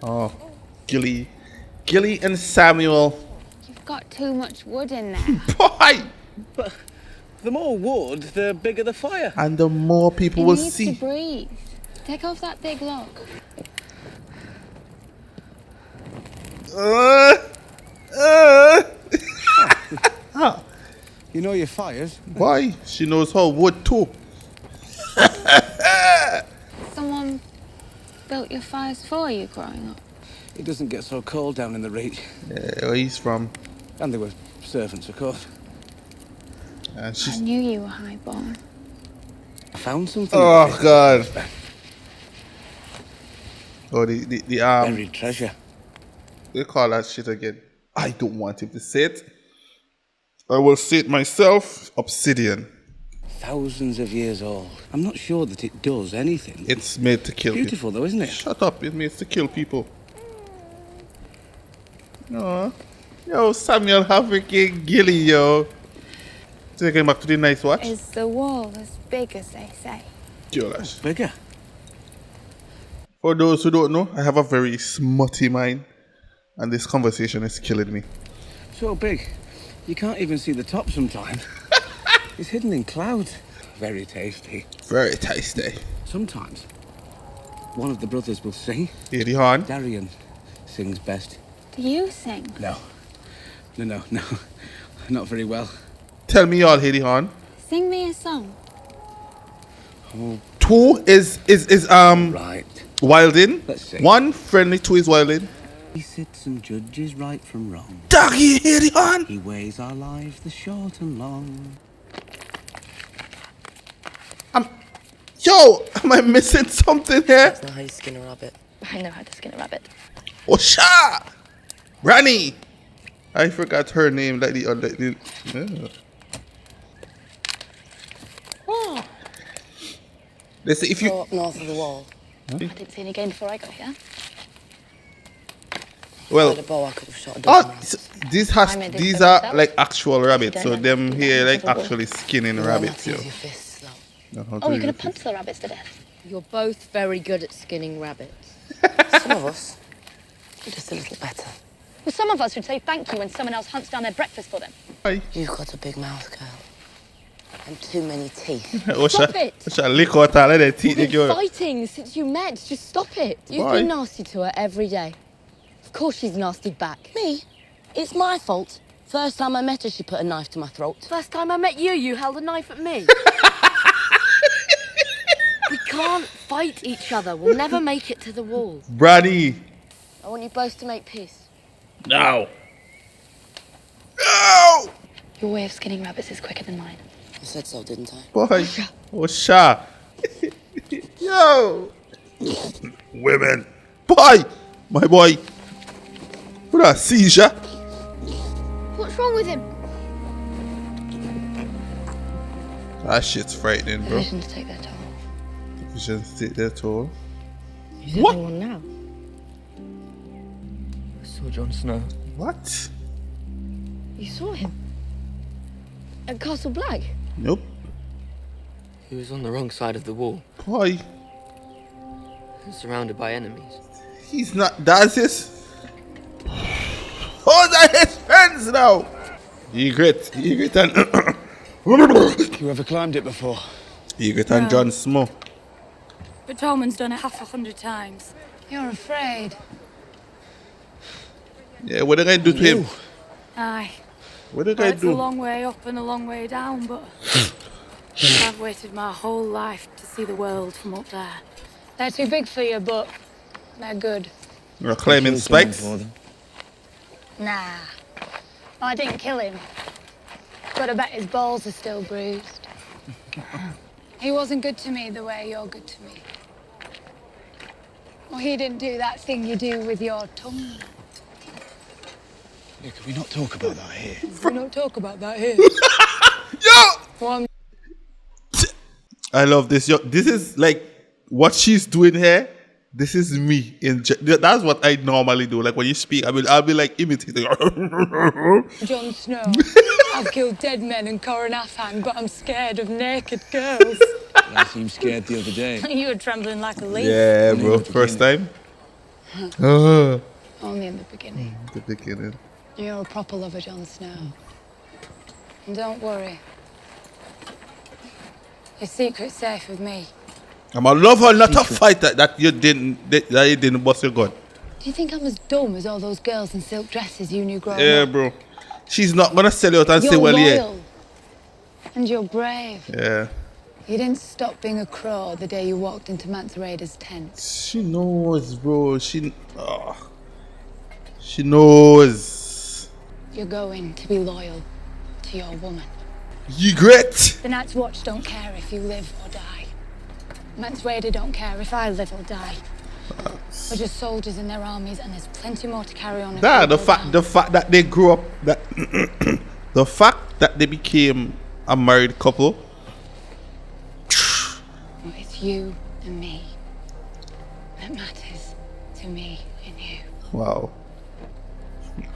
Oh, Gilly and Samuel. You've got too much wood in there. Boy! But the more wood, the bigger the fire. And the more people It will needs see. to breathe. Take off that big log. You know you're fired. Why? She knows how wood too. Someone built your fires for you growing up. It doesn't get so cold down in the reach. Yeah, where he's from. And they were servants, of course. And I she's. knew you were highborn. I found something. Oh God. Oh, the Buried treasure. they call that shit again. I don't want him to say it. I will say it myself. Obsidian. Thousands of years old. I'm not sure that it does anything. It's made to kill Beautiful though, isn't it? Shut up. It means to kill people. No. Yo, Samuel African Gilly, yo. Taking back to the nice watch. Is the wall as big as they say? Gosh. Bigger. For those who don't know, I have a very smutty mind. And this conversation is killing me. So big, you can't even see the top sometimes. It's hidden in clouds. Very tasty. Very tasty. Sometimes, one of the brothers will sing. Hear the horn? Darian sings best. Do you sing? No. No. Not very well. Tell me y'all hear the horn. Sing me a song. Oh, Two is right. Wilding. Let's see. One friendly, two is Wilding. He sits and judges right from wrong. Doggy, hear the horn? He weighs our lives, the short and long. Yo, am I missing something here? That's not how you skin a rabbit. I know how to skin a rabbit. Osha! Granny! I forgot her name like the other. Yeah. Oh. Listen, if you. Go up north of the wall. I didn't see any game before I got here. Well. With a bow, I could have shot a dozen Oh, rabbits. these are like actual rabbits, so them here like actually skinning You learn rabbits, how to yo. use your fists, though. Oh, you could have punched the rabbits to death. You're both very good at skinning rabbits. Some of us are just a little better. Well, some of us would say thank you when someone else hunts down their breakfast for them. Hi. You've got a big mouth, girl. And too many teeth. Stop it! Osha lick out all of their teeth, We've girl. been fighting since you met. Just stop it. You've Why? been nasty to her every day. Of course she's nasty back. Me? It's my fault. First time I met her, she put a knife to my throat. First time I met you, you held a knife at me. We can't fight each other. We'll never make it to the wall. Branny. I want you both to make peace. No. No! Your way of skinning rabbits is quicker than mine. I said so, didn't I? Boy. Osha. Yo. Women. Boy. My boy. What a seizure. What's wrong with him? That shit's frightening, bro. Visions take their toll. Visions take their toll. Who's What? everyone now? I saw Jon Snow. What? You saw him? At Castle Black? Nope. He was on the wrong side of the wall, Boy. surrounded by enemies. He's not. That's his. Those are his friends now. Egret and You ever climbed it before? Egret and Jon Snow. But Tormund's done it 100 times. You're afraid. Yeah, what did I do to him? Aye. What did Well, I it's a do? long way up and a long way down, but I've waited my whole life to see the world from up there. They're too big for you, but they're good. You're climbing spikes. Nah. I didn't kill him. But I bet his balls are still bruised. He wasn't good to me the way you're good to me. Well, he didn't do that thing you do with your tongue. Yeah, can we not talk about that here? We don't talk about that here. Yo! Well, I love this. Yo, this is like what she's doing here. This is me. That's what I normally do. Like when you speak, I'll be like imitating. Jon Snow, I've killed dead men and Coronafang, but I'm scared of naked girls. I seemed scared the other day. You were trembling like a leaf. Yeah, bro. First time. Only in the beginning. The beginning. You're a proper lover, Jon Snow. And don't worry. Your secret's safe with me. I'm a lover, not a fighter. That you didn't bust your gun. Do you think I'm as dumb as all those girls in silk dresses you knew growing Yeah, up? bro. She's not gonna sell you out and You're say, well, loyal. And you're brave. yeah. You didn't stop being a crow the day you walked into Mance Raider's tent. She knows, bro. She knows. You're going to be loyal to your woman. Regret. The Night's Watch don't care if you live or die. Mance Raider don't care if I live or die. We're just soldiers in their armies, and there's plenty more to carry on. Nah, the fact that they grew up, that the fact that they became a married couple. Well, it's you and me that matters to me and you. Wow.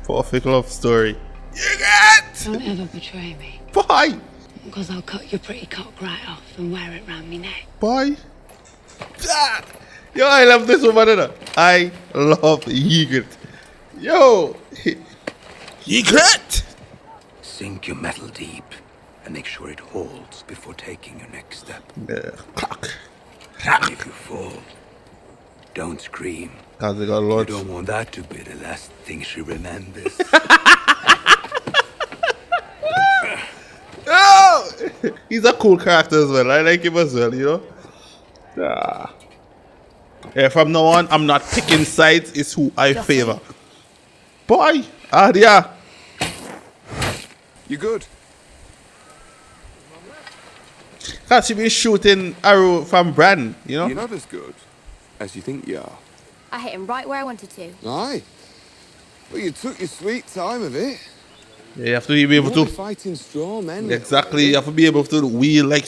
Perfect love story. Regret. Don't ever betray me, Bye. because I'll cut your pretty cock right off and wear it round me neck. Bye. Ah. Yo, I love this woman. I love Ygritte. Yo, Ygritte. Sink your metal deep and make sure it holds before taking your next step. Clock. And if you fall, don't scream. Cause they got You lots. don't want that to be the last thing she remembers. Oh! He's a cool character as well. I like him as well, you know. Yeah, from now on, I'm not picking sides. It's who I favor. Boy, yeah. You good? Cause she been shooting arrow from Bran, you know. You're not as good as you think you are. I hit him right where I wanted to. Aye. Well, you took your sweet time of it. Yeah, you have to be able You're to. fighting straw men. Exactly, you have to be able to wheel like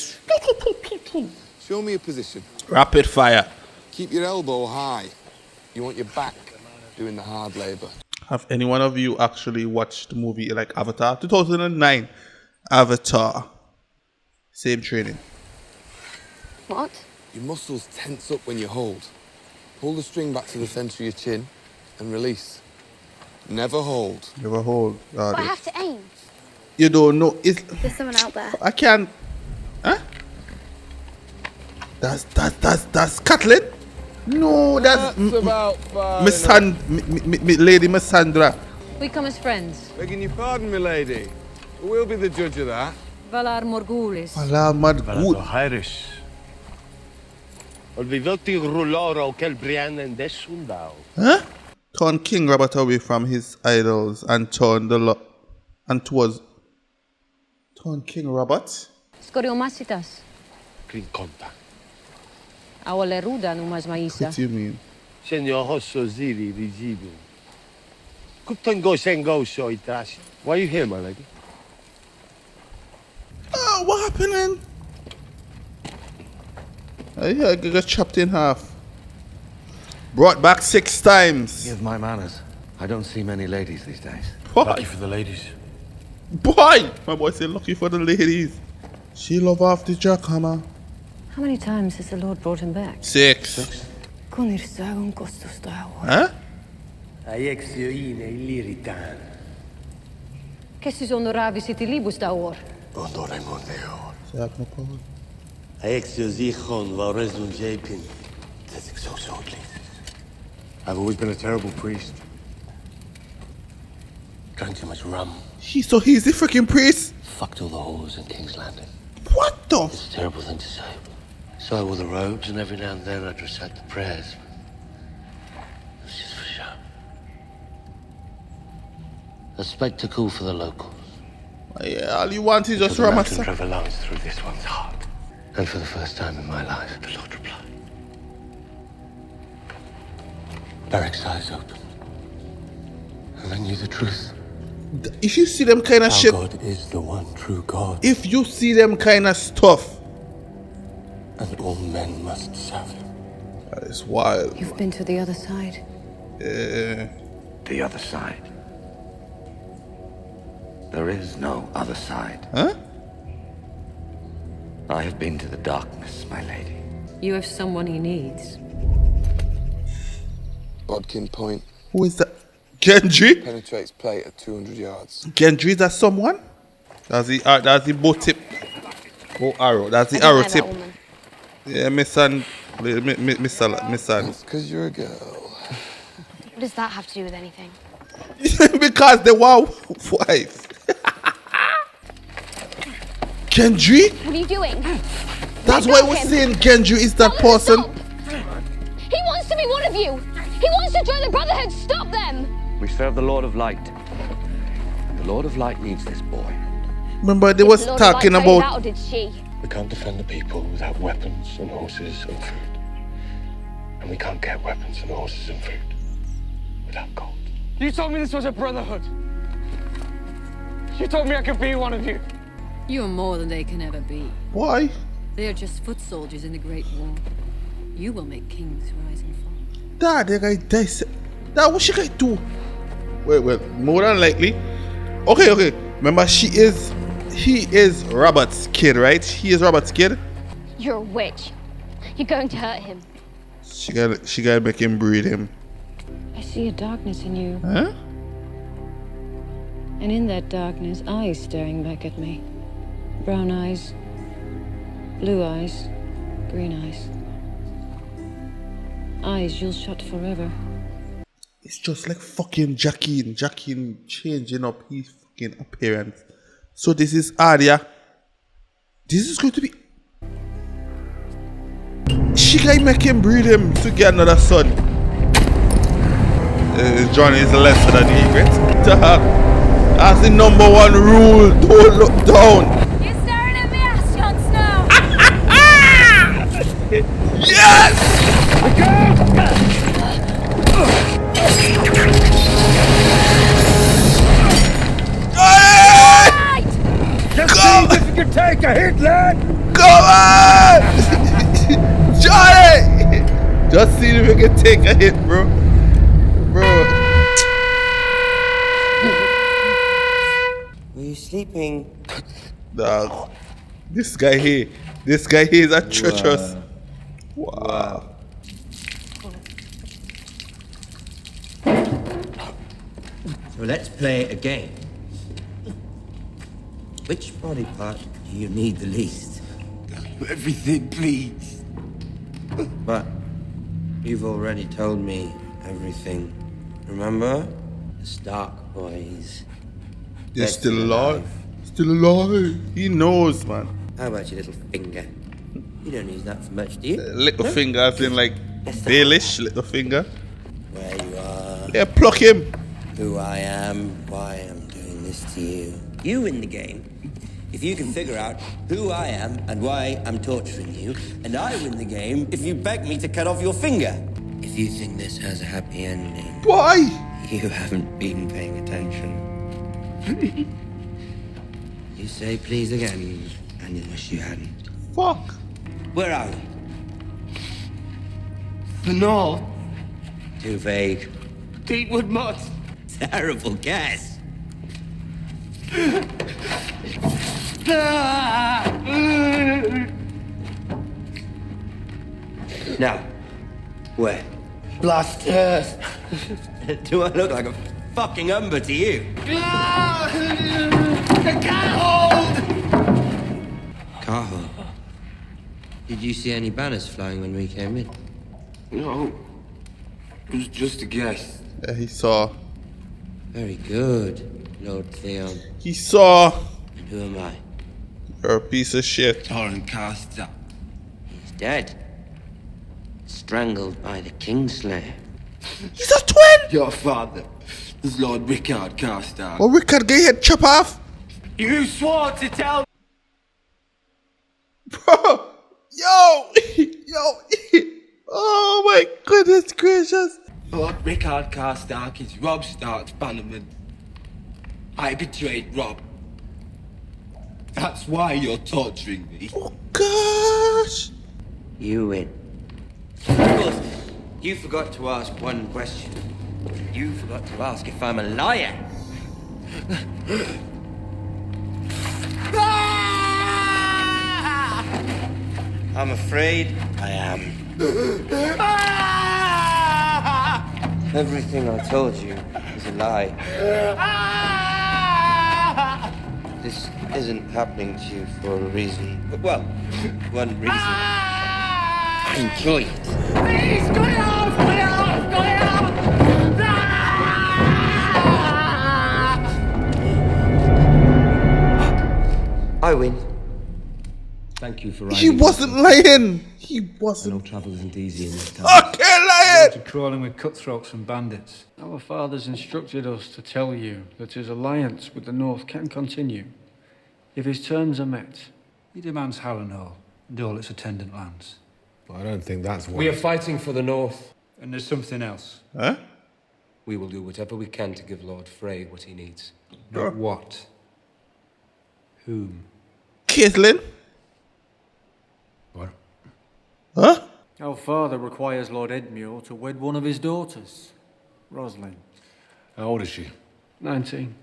Show me a position. rapid fire. Keep your elbow high. You want your back doing the hard labor. Have any one of you actually watched the movie like Avatar? 2009 Avatar. Same training. What? Your muscles tense up when you hold. Pull the string back to the center of your chin and release. Never hold. Never hold. But I have to aim. You don't know. It's, There's someone out there. I can't. Huh? That's Cutlet? No, that's about far Lady Miss Sandra. We come as friends. Begging your pardon, milady. We'll be the judge of that. Valar Morghulis. Valar Morghulis. Harris. Vi vöktig rullor och kelbrian and desundao. Huh? Turn King Robert away from his idols and turn towards King Robert. Skoriomasitas. Krinkonta. Awale ruda numas maisa. What do you mean? Senor Hosso Ziri Rigibu. Kuptango Sengo so itas. Why are you here, my lady? Oh, what happening? I got chopped in half. Brought back 6 times. Give my manners. I don't see many ladies these days. Boy. Lucky for the ladies. Boy! My boy said lucky for the ladies. She love off the jackhammer. How many times has the Lord brought him back? 6. Huh? Aiexioine liritan. Kessis honoravis iti libus daor. Ondore mondeo. Zeg no power. Aiexiozichon vaurezun japin. I've always been a terrible priest. Drank too much rum. He's the freaking priest. Fucked all the whores in King's Landing. What the? It's a terrible thing to say. So I wore the robes, and every now and then I'd recite the prayers. It was just for show. A spectacle for the locals. Yeah, all you want is just The mountain romance. drove a lance through this one's heart. And for the first time in my life, the Lord replied. Eric's eyes opened. And I knew the truth. If you see them kind of Our shit, God is the one true God. if you see them kind of stuff, And all men must serve him. that is wild. You've been to the other side. The other side. There is no other side. Huh? I have been to the darkness, my lady. You have someone he needs. Bodkin Point. Who is that? Gendry? Penetrates plate at 200 yards. Gendry, is that someone? That's the bow tip. Oh, arrow. That's the arrow tip. Yeah, Miss and Miss. It's because you're a girl. What does that have to do with anything? Because the wow wife. Gendry? What are you doing? That's why I was saying Gendry is that person. He wants to be one of you. He wants to join the Brotherhood. Stop them. We serve the Lord of Light. The Lord of Light needs this boy. Remember, they was talking about. Or did she? We can't defend the people without weapons and horses and food. And we can't get weapons and horses and food without gold. You told me this was a brotherhood. You told me I could be one of you. You are more than they can ever be. Why? They are just foot soldiers in the Great War. You will make kings rise and fall. That guy dies. That what she gonna do? Wait. More than likely. Okay. Remember, he is Robert's kid, right? He is Robert's kid. You're a witch. You're going to hurt him. She gotta make him breed him. I see a darkness in you. Huh? And in that darkness, eyes staring back at me. Brown eyes, blue eyes, green eyes. Eyes you'll shut forever. It's just like fucking Jackie changing up his fucking appearance. So this is Arya. This is going to be. She can make him breed him to get another son. Jon is lesser than he, right? That's the number one rule. Don't look down. You're staring at me ass, Jon Snow. Yes! Just see if you can take a hit, lad. Come on! Johnny! Just see if you can take a hit, bro. Were you sleeping? Dog. This guy here is a treacherous. Wow. So let's play a game. Which body part do you need the least? Everything, please. But you've already told me everything. Remember? The Stark boys. They're still alive. Still alive. He knows, man. How about your little finger? You don't use that for much, do you? Little finger, as in like Baelish little finger. Where you are. Yeah, pluck him. Who I am, why I'm doing this to you. You win the game if you can figure out who I am and why I'm torturing you, and I win the game if you beg me to cut off your finger. If you think this has a happy ending... Why? You haven't been paying attention. You say please again, and you wish you hadn't. Fuck. Where are we? The North. Too vague. Deepwood Mud. Terrible guess. Now, where? Blast earth. Do I look like a fucking umber to you? I can't hold! Carhol. Did you see any banners flying when we came in? No. It was just a guess. Yeah, he saw. Very good, Lord Theon. He saw. And who am I? You're a piece of shit. Torrent Caster. He's dead. Strangled by the Kingslayer. He's a twin! Your father is Lord Rickard Carstar. Well, Rickard get head chop off. You swore to tell... Bro! Yo! Oh my goodness gracious! Lord Rickard Carstark is Robb Stark's bannerman. I betrayed Robb. That's why you're torturing me. Oh gosh! You win. Of course, you forgot to ask one question. You forgot to ask if I'm a liar. I'm afraid I am. Everything I told you is a lie. This isn't happening to you for a reason. Well, one reason. Enjoy it. Please, go off! Go off! Go off! I win. Thank you for He wasn't lying. He wasn't. I know travel isn't easy in this town. I can't lie it. Crawling with cutthroats and bandits. Our fathers instructed us to tell you that his alliance with the North can continue. If his terms are met, he demands Harrenhal and all its attendant lands. I don't think that's what... We are fighting for the North. And there's something else. Huh? We will do whatever we can to give Lord Frey what he needs. Not what. Whom? Caitlin? What? Huh? Our father requires Lord Edmure to wed one of his daughters, Rosalind. How old is she? 19.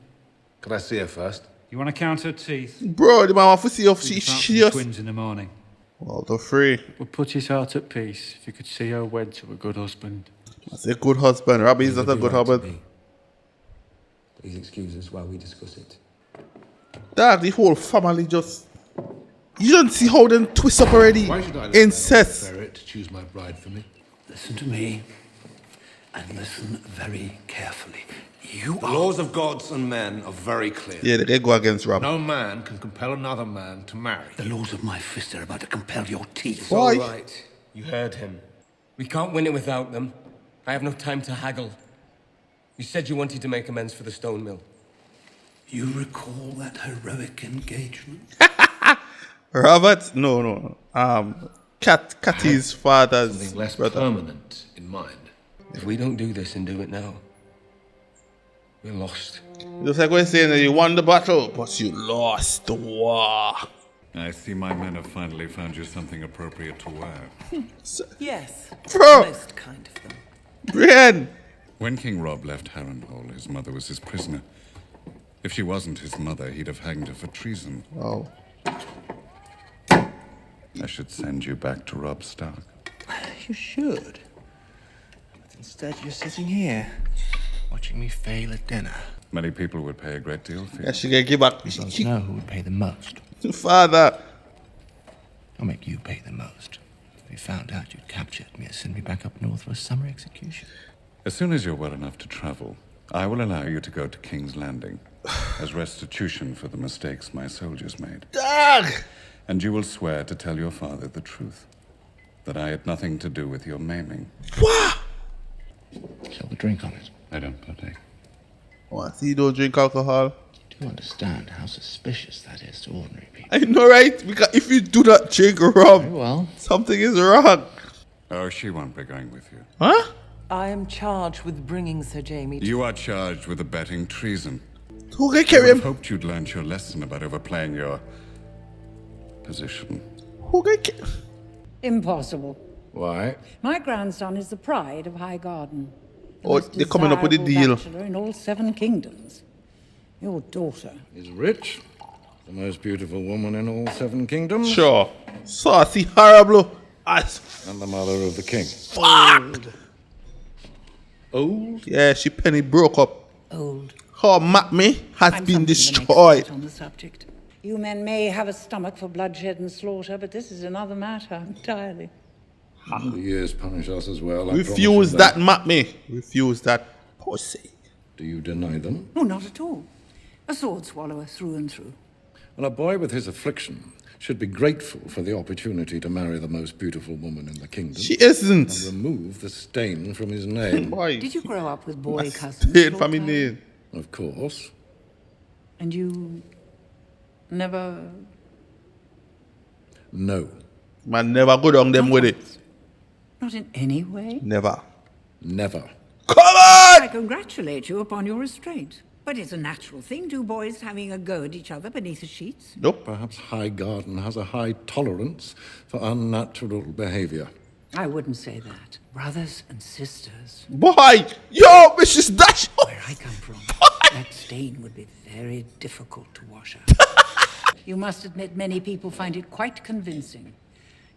Could I see her first? You want to count her teeth? Bro, the man want to see if We'll she be just... twins in the morning. Well, the free. It would put his heart at peace if you could see her wed to a good husband. That's a good husband. Robbie is not a good husband. Please excuse us while we discuss it. Dad, the whole family just... You don't see how them twist up already. Why should I let Incest. Ferret choose my bride for me? Listen to me, and listen very carefully. The laws of gods and men are very clear. Yeah, they go against Rob. No man can compel another man to marry. The laws of my fist are about to compel your teeth. Why? All right. You heard him. We can't win it without them. I have no time to haggle. You said you wanted to make amends for the stone mill. You recall that heroic engagement? Robert? No. Cathy's father's Something less brother. permanent in mind. If we don't do this and do it now, we're lost. Just like we're saying that you won the battle, but you lost the war. I see my men have finally found you something appropriate to wear. Yes. Bro. Most kind of them. Brienne! When King Rob left Harrenhal, his mother was his prisoner. If she wasn't his mother, he'd have hanged her for treason. Oh. I should send you back to Rob Stark. You should. But instead, you're sitting here, watching me fail at dinner. Many people would pay a great deal for you. Yeah, she can give back. Jon Snow who would pay the most. Father. I'll make you pay the most. If we found out you'd captured me and send me back up north for a summer execution. As soon as you're well enough to travel, I will allow you to go to King's Landing as restitution for the mistakes my soldiers made. Dog! And you will swear to tell your father the truth, that I had nothing to do with your maiming. What? Shall we drink on it? I don't partake. What? So you don't drink alcohol? You do understand how suspicious that is to ordinary people. I know, right? Because if you do not drink rum, well, something is wrong. Oh, she won't be going with you. Huh? I am charged with bringing Sir Jamie to... You are charged with abetting treason. Who can carry I him? hoped you'd learned your lesson about overplaying your position. Who can carry... Impossible. Why? My grandson is the pride of Highgarden. Oh, they're coming up with a deal. In all 7 kingdoms. Your daughter Is rich. The most beautiful woman in all 7 kingdoms. Sure. Saucy, horrible. As And the mother of the king. fuck. Old? Yeah, she penny broke up. Old. Her Matme has I'm been something of an destroyed. expert on the subject. You men may have a stomach for bloodshed and slaughter, but this is another matter entirely. The years punish us as well. I promise you Refuse that Matme. Refuse that pussy. Do you deny them? Oh, not at all. A sword swallower through and through. And a boy with his affliction should be grateful for the opportunity to marry the most beautiful woman in the kingdom. She isn't. And remove the stain from his name. Why? Did you grow up with boy cousins? Stain Lord from his Tyler? name. Of course. And you never... No. Man, never go down them with it. Not in any way? Never. Never. Come on! I congratulate you upon your restraint. But it's a natural thing, 2 boys having a go at each other beneath the sheets. Nope. Perhaps Highgarden has a high tolerance for unnatural behavior. I wouldn't say that. Brothers and sisters. Boy! Yo, Mrs. Dash! Where I come from, that stain would be very difficult to wash out. You must admit many people find it quite convincing.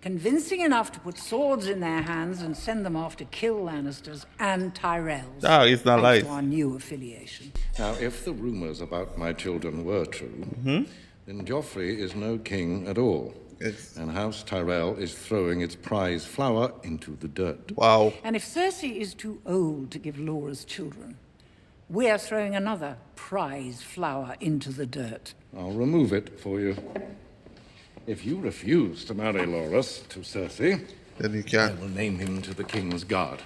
Convincing enough to put swords in their hands and send them off to kill Lannisters and Tyrells. Ah, it's not thanks lies. to our new affiliation. Now, if the rumours about my children were true, then Joffrey is no king at all. Yes. And House Tyrell is throwing its prize flower into the dirt. Wow. And if Cersei is too old to give Laura's children, we are throwing another prize flower into the dirt. I'll remove it for you. If you refuse to marry Loras to Cersei, then you can. I will name him to the King's Guard.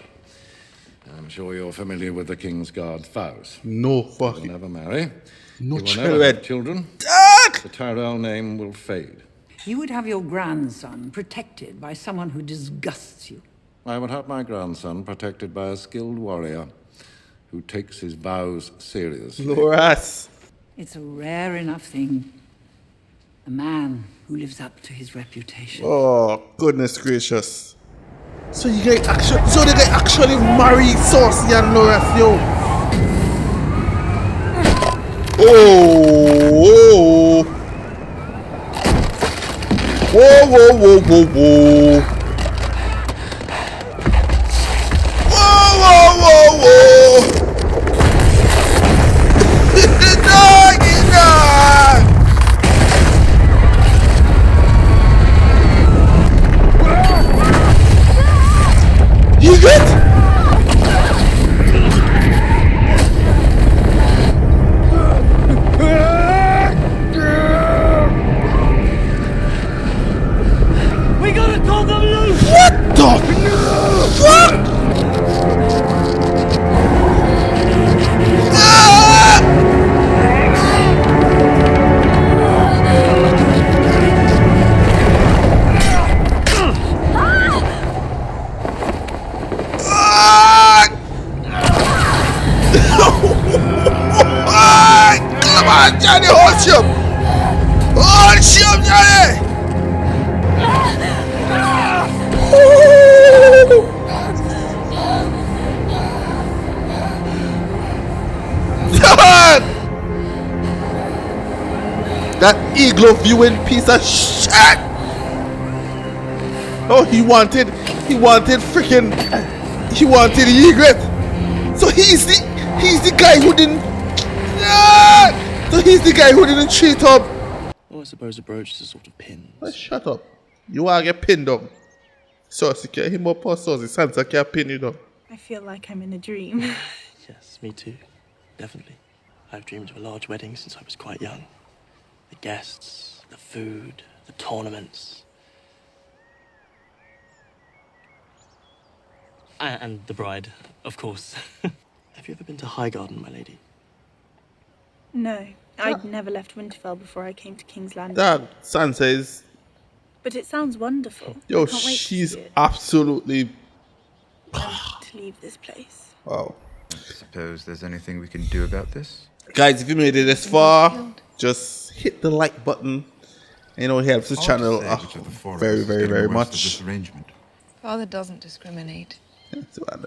I'm sure you're familiar with the King's Guard's vows. No He fucking. will never marry. No he will children. never have children. The Tyrell name will fade. You would have your grandson protected by someone who disgusts you. I would have my grandson protected by a skilled warrior who takes his vows seriously. Loras. It's a rare enough thing. A man who lives up to his reputation. Oh, goodness gracious. So you guys actually marry Cersei and Loras, yo. Oh. Whoa, whoa, whoa, whoa, whoa. Whoa, whoa, whoa, whoa. Doggy dog. You good? We gotta call them loose! What the fuck? Come on, Johnny, hold him! Hold him, Johnny! God! That igloo viewing piece of shit! Oh, he wanted egret. So he's the guy who didn't. So he's the guy who didn't treat up. Oh, I suppose a brooch is a sort of pin. Oh, shut up. You are get pinned up. Cersei can't him up or Cersei. Sansa can't pin you down. I feel like I'm in a dream. Yes, me too. Definitely. I've dreamed of a large wedding since I was quite young. The guests, the food, the tournaments. And the bride, of course. Have you ever been to Highgarden, my lady? No, I'd never left Winterfell before I came to King's Landing. That Sansa is. But it sounds wonderful. Yo, I can't wait to she's see it. absolutely. To leave this place. Wow. I suppose there's anything we can do about this? Guys, if you made it this far, just hit the like button. You know, it helps the channel very, very, very much. Father doesn't discriminate. That's bad.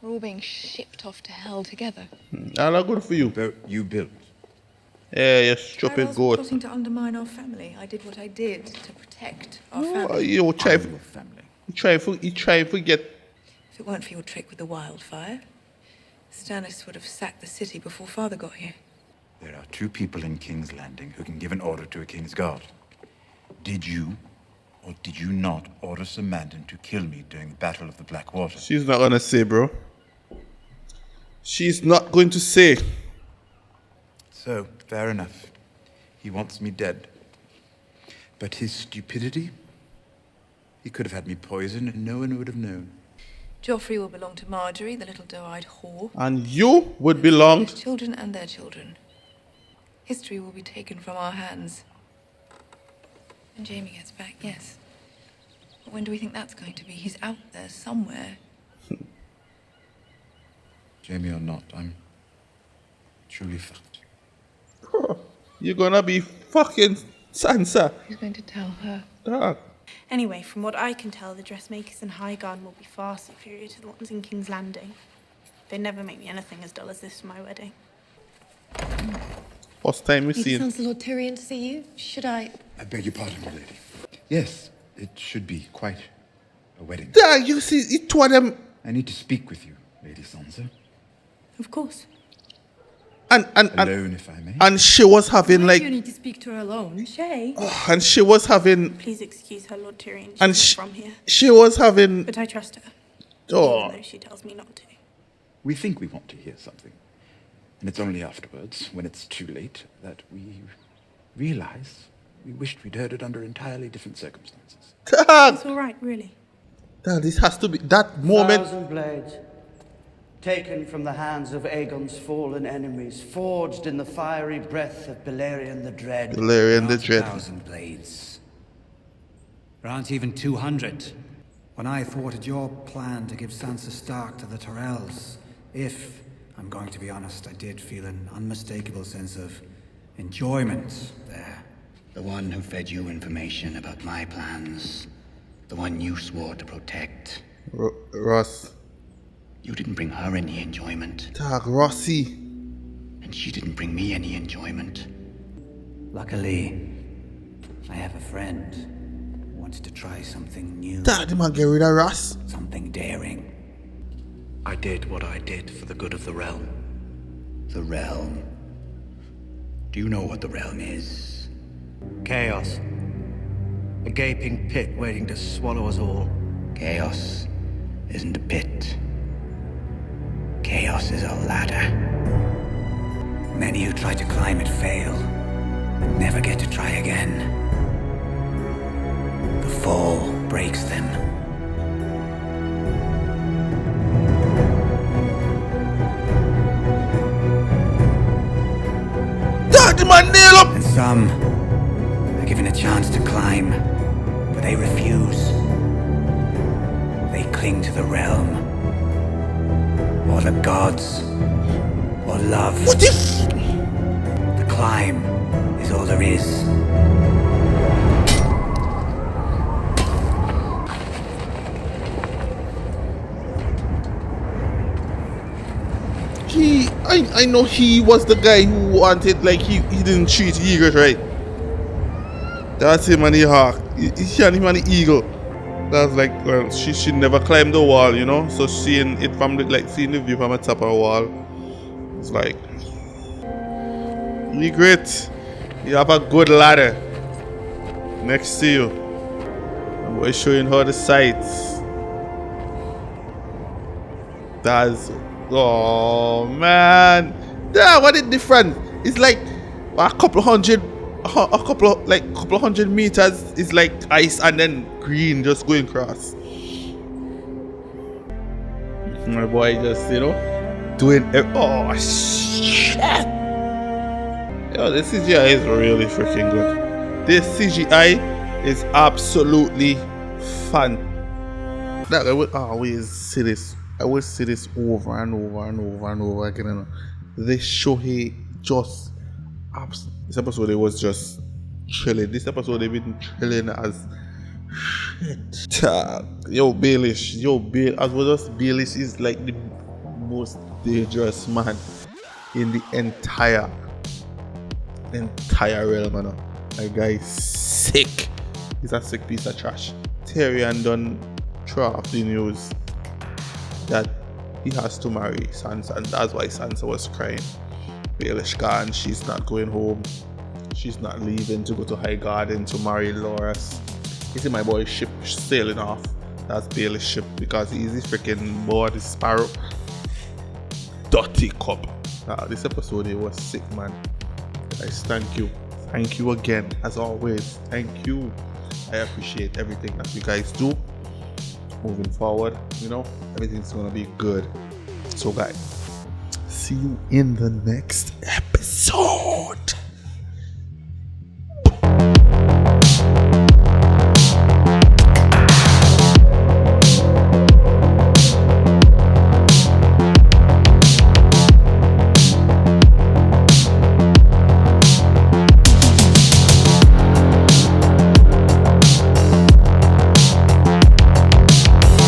We're all being shipped off to hell together. All good for you. You built. Yeah, you stupid I was goat. plotting to undermine our family. I did what I did to protect our Oh, family. you try and forget. If it weren't for your trick with the wildfire, Stannis would have sacked the city before Father got here. There are two people in King's Landing who can give an order to a King's Guard. Did you or did you not order Sir Mandon to kill me during the Battle of the Blackwater? She's not gonna say, bro. She's not going to say. So, fair enough. He wants me dead. But his stupidity? He could have had me poisoned and no one would have known. Joffrey will belong to Marjorie, the little doe-eyed whore. And you would belong. His children and their children. History will be taken from our hands. When Jamie gets back, yes. But when do we think that's going to be? He's out there somewhere. Jamie or not, I'm truly fucked. You're gonna be fucking Sansa. Who's going to tell her? Dog. Anyway, from what I can tell, the dressmakers in Highgarden will be far superior to the ones in King's Landing. They never make me anything as dull as this for my wedding. First time we It see sounds Lord Tyrion to see you. Should I? I beg your pardon, my lady. Yes, It should be quite a wedding. Yeah, you see, it two of them. I need to speak with you, Lady Sansa. Of course. Alone, if I may. And she was having like, You need to speak to her alone. Shay. and she was having, Please excuse her, Lord Tyrion. She's and not from here. she was having. But I trust her. Oh. Even though she tells me not to. We think we want to hear something. And it's only afterwards, when it's too late, that we realize we wished we'd heard it under entirely different circumstances. It's all right, really. This has to be that moment. 1,000 blades, taken from the hands of Aegon's fallen enemies, forged in the fiery breath of Balerion the Dread. Balerion the Dread. 1,000 blades. There aren't even 200. When I thwarted your plan to give Sansa Stark to the Tyrells, if, I'm going to be honest, I did feel an unmistakable sense of enjoyment there. The one who fed you information about my plans. The one you swore to protect. Ross. You didn't bring her any enjoyment. Tag Rossi. And she didn't bring me any enjoyment. Luckily, I have a friend who wanted to try something new. Tag the man get rid of Ross. Something daring. I did what I did for the good of the realm. The realm. Do you know what the realm is? Chaos. A gaping pit waiting to swallow us all. Chaos isn't a pit. Chaos is a ladder. Many who try to climb it fail, and never get to try again. The fall breaks them. And some are given a chance to climb, but they refuse. They cling to the realm, or the gods, or love. What if? The climb is all there is. I know he was the guy who wanted, like, he didn't treat Eagles right. That's him and the hawk. He and him and the eagle. That's like, well, she should never climb the wall, you know? So seeing it from the, like, seeing the view from the top of the wall, it's like, you great. You have a good ladder next to you. I'm going to show you how the sights. That's, oh man, yeah, what is different? It's like a couple hundred meters is like ice and then green just going across. My boy just, you know, doing oh shit. Yo, this CGI is really freaking good. This CGI is absolutely fun. That I would always see this. I will see this over and over and over and over again. You know. This show here just this episode it was just chilling. This episode they've been chilling as shit. Yo, Baelish, as well as Baelish is like the most dangerous man in the entire realm, you know. That guy is sick. He's a sick piece of trash. Tyrion done throw off the news that he has to marry Sansa, and that's why Sansa was crying. Baelish gone, she's not going home. She's not leaving to go to Highgarden to marry Loras. You see my boy's ship sailing off. That's Baelish's ship because he's the freaking board, the Sparrow. Dirty cup. This episode it was sick, man. Guys, thank you. Thank you again, as always. Thank you. I appreciate everything that you guys do. Moving forward, you know, everything's gonna be good. So guys, see you in the next episode.